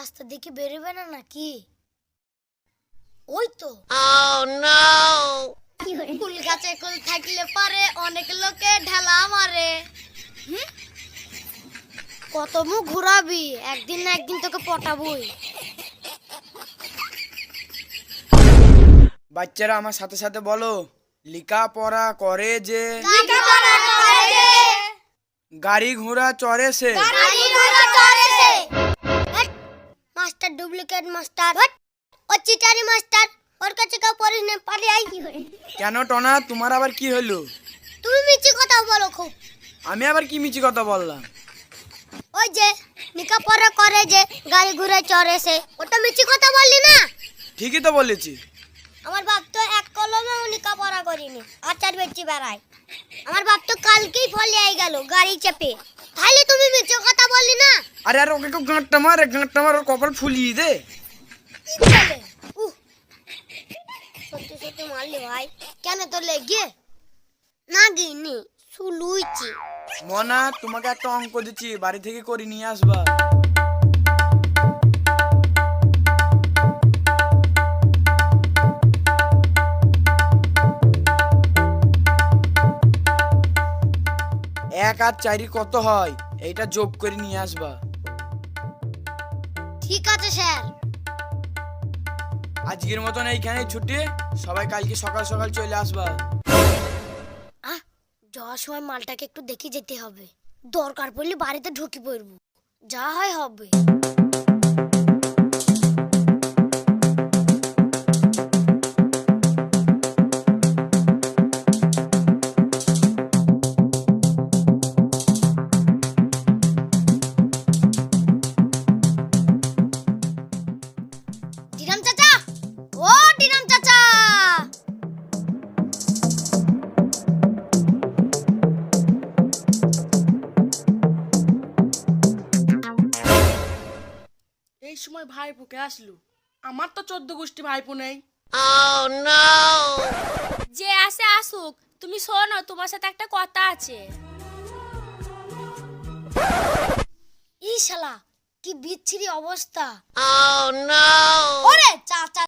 রাস্তা দিকে বেরোবে না নাকি? ওই তো কুল গাছে কুল থাকলে পারে অনেক লোকে ঢালা মারে। কত মুখ ঘুরাবি, একদিন না একদিন তোকে পটাবই। বাচ্চারা আমার সাথে সাথে বলো, লেখাপড়া করে যে গাড়ি ঘোড়া চড়ে সে। মাস্টার ডুপ্লিকেট মাস্টার, ও চিটারি মাস্টার, ওর কাছে কেউ পড়িস না, পালিয়ে আই। কেন টনা, তোমার আবার কি হলো? তুমি মিছি কথা বলো খুব। আমি আবার কি মিছি কথা বললাম? ওই যে লেখাপড়া করে যে গাড়ি ঘোড়া চড়ে সে, ওটা মিছি কথা বললি না? ঠিকই তো বলেছি। আমার বাপ তো এক কলমেও লেখাপড়া করিনি, আচার বেচি বেড়ায়। আমার বাপ তো কালকেই ফলে আই গেল গাড়ি চেপে, তাহলে তুমি মিছি কথা বললি না? আরে আর ওকে কেউ গাঁটটা মার, ওর কপাল ফুলিয়ে দে। সত্যি সত্যি মারলি ভাই। কেন তোর লেগে? না গিনি, শুলুইছি। মনা, তোমাকে একটা অঙ্ক দিচ্ছি, বাড়ি থেকে করে নিয়ে আসবা। এক আর চারি কত হয়, এইটা যোগ করে নিয়ে আসবা। ঠিক আছে স্যার। আজকের মতন এইখানে ছুটি, সবাই কালকে সকাল সকাল চলে আসবা। যাওয়ার সময় মালটাকে একটু দেখে যেতে হবে, দরকার পড়লে বাড়িতে ঢুকে পড়বো, যা হয় হবে। ডিরাম চাচা, ও ডিরাম চাচা, এই সময় ভাইপোকে আসলো, আমার তো 14 গোষ্ঠী ভাইপো নেই। যে আসে আসুক, তুমি শোনো, তোমার সাথে একটা কথা আছে। ই শালা কি বিচ্ছিরি অবস্থা। ওরে চাচা